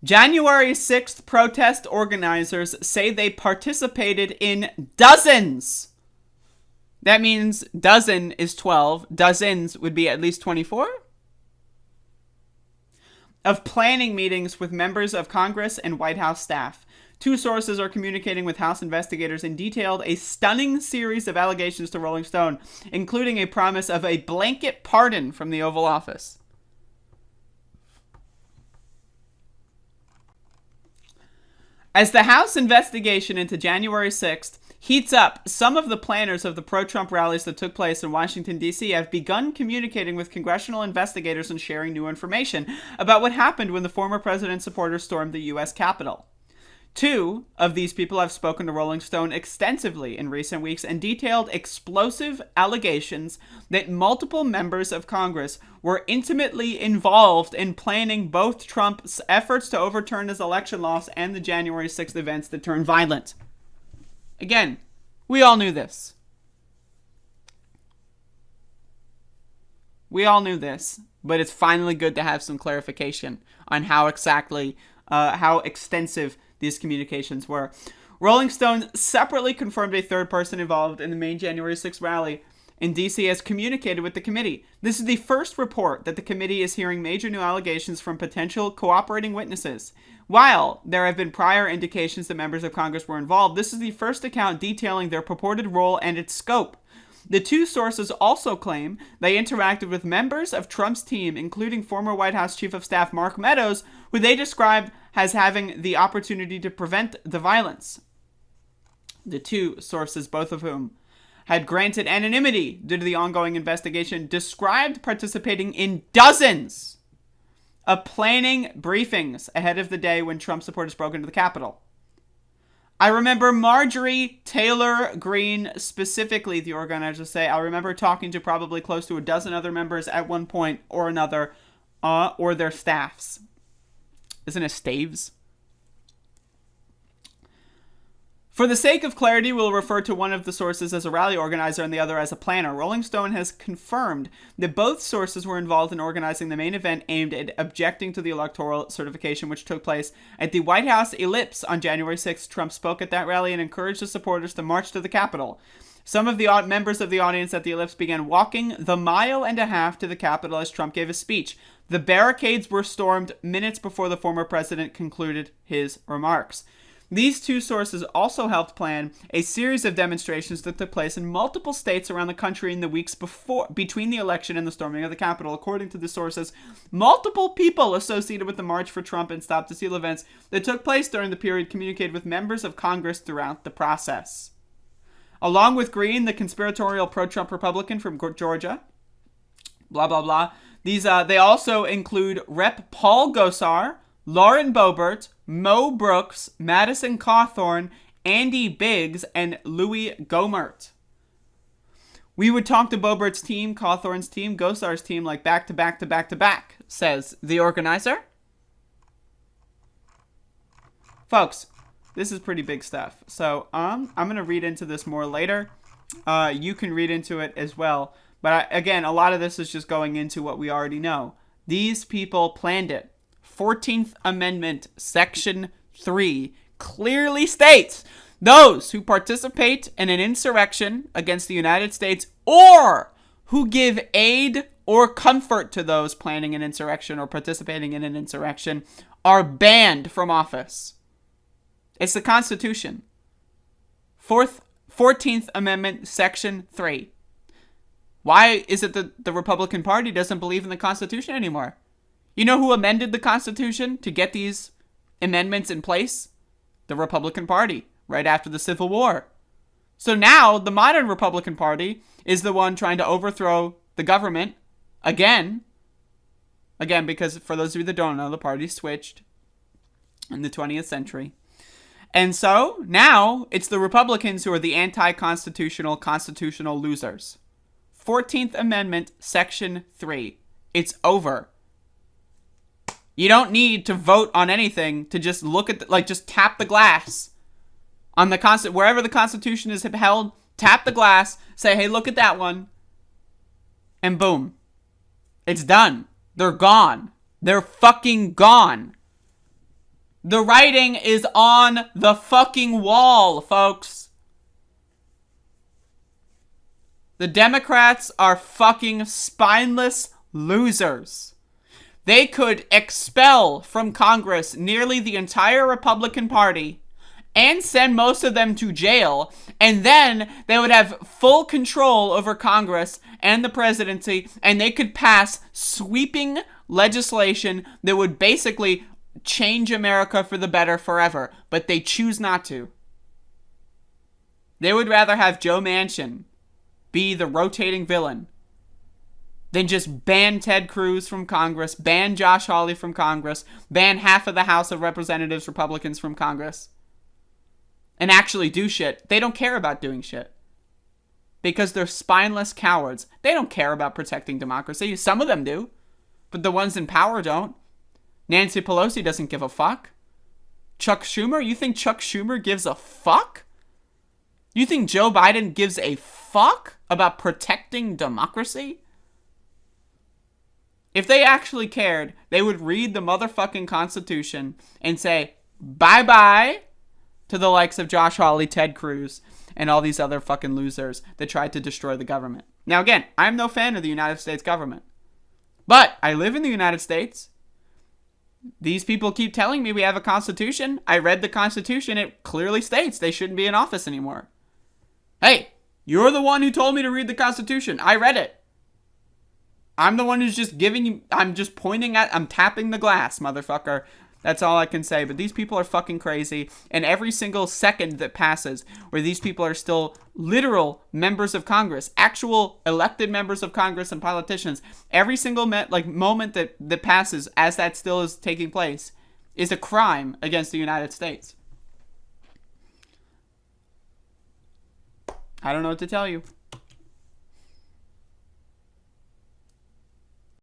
January 6th protest organizers say they participated in dozens. That means dozen is 12. Dozens would be at least 24. Of planning meetings with members of Congress and White House staff. Two sources are communicating with House investigators and detailed a stunning series of allegations to Rolling Stone, including a promise of a blanket pardon from the Oval Office. As the House investigation into January 6th heats up, some of the planners of the pro-Trump rallies that took place in Washington, D.C. have begun communicating with congressional investigators and sharing new information about what happened when the former president's supporters stormed the U.S. Capitol. Two of these people have spoken to Rolling Stone extensively in recent weeks and detailed explosive allegations that multiple members of Congress were intimately involved in planning both Trump's efforts to overturn his election loss and the January 6th events that turned violent. Again, we all knew this. We all knew this, but it's finally good to have some clarification on how extensive these communications were. Rolling Stone separately confirmed a third person involved in the main January 6th rally in D.C. has communicated with the committee. This is the first report that the committee is hearing major new allegations from potential cooperating witnesses. While there have been prior indications that members of Congress were involved, this is the first account detailing their purported role and its scope. The two sources also claim they interacted with members of Trump's team, including former White House Chief of Staff Mark Meadows, who they described as having the opportunity to prevent the violence. The two sources, both of whom had granted anonymity due to the ongoing investigation, described participating in dozens of planning briefings ahead of the day when Trump supporters broke into the Capitol. I remember Marjorie Taylor Greene, specifically, the organizers say. I remember talking to probably close to a dozen other members at one point or another, or their staffs. Isn't it staves? For the sake of clarity, we'll refer to one of the sources as a rally organizer and the other as a planner. Rolling Stone has confirmed that both sources were involved in organizing the main event aimed at objecting to the electoral certification, which took place at the White House Ellipse on January 6th. Trump spoke at that rally and encouraged his supporters to march to the Capitol. Some of the members of the audience at the Ellipse began walking the mile and a half to the Capitol as Trump gave a speech. The barricades were stormed minutes before the former president concluded his remarks. These two sources also helped plan a series of demonstrations that took place in multiple states around the country in the weeks between the election and the storming of the Capitol. According to the sources, multiple people associated with the March for Trump and Stop the Steal events that took place during the period communicated with members of Congress throughout the process. Along with Greene, the conspiratorial pro-Trump Republican from Georgia, blah, blah, blah. They also include Rep. Paul Gosar, Lauren Boebert, Mo Brooks, Madison Cawthorn, Andy Biggs, and Louis Gohmert. We would talk to Boebert's team, Cawthorn's team, Gosar's team like back to back to back to back, says the organizer. Folks, this is pretty big stuff. So I'm going to read into this more later. You can read into it as well. But again, a lot of this is just going into what we already know. These people planned it. 14th Amendment, Section 3, clearly states those who participate in an insurrection against the United States or who give aid or comfort to those planning an insurrection or participating in an insurrection are banned from office. It's the Constitution. 14th Amendment, Section 3. Why is it that the Republican Party doesn't believe in the Constitution anymore? You know who amended the Constitution to get these amendments in place? The Republican Party, right after the Civil War. So now the modern Republican Party is the one trying to overthrow the government again. Again, because for those of you that don't know, the party switched in the 20th century. And so now it's the Republicans who are the anti-constitutional, constitutional losers. 14th Amendment, Section 3. It's over. You don't need to vote on anything to just look at, just tap the glass on the wherever the Constitution is held, tap the glass, say, hey, look at that one, and boom. It's done. They're gone. They're fucking gone. The writing is on the fucking wall, folks. The Democrats are fucking spineless losers. They could expel from Congress nearly the entire Republican Party and send most of them to jail, and then they would have full control over Congress and the presidency, and they could pass sweeping legislation that would basically change America for the better forever, but they choose not to. They would rather have Joe Manchin be the rotating villain than just ban Ted Cruz from Congress, ban Josh Hawley from Congress, ban half of the House of Representatives Republicans from Congress, and actually do shit. They don't care about doing shit. Because they're spineless cowards. They don't care about protecting democracy. Some of them do. But the ones in power don't. Nancy Pelosi doesn't give a fuck. Chuck Schumer? You think Chuck Schumer gives a fuck? You think Joe Biden gives a fuck about protecting democracy? If they actually cared, they would read the motherfucking Constitution and say, bye-bye to the likes of Josh Hawley, Ted Cruz, and all these other fucking losers that tried to destroy the government. Now, again, I'm no fan of the United States government. But I live in the United States. These people keep telling me we have a constitution. I read the Constitution. It clearly states they shouldn't be in office anymore. Hey, you're the one who told me to read the Constitution. I read it. I'm the one who's just giving you... I'm just pointing at... I'm tapping the glass, motherfucker. That's all I can say. But these people are fucking crazy. And every single second that passes where these people are still literal members of Congress, actual elected members of Congress and politicians, every single moment that passes as that still is taking place is a crime against the United States. I don't know what to tell you.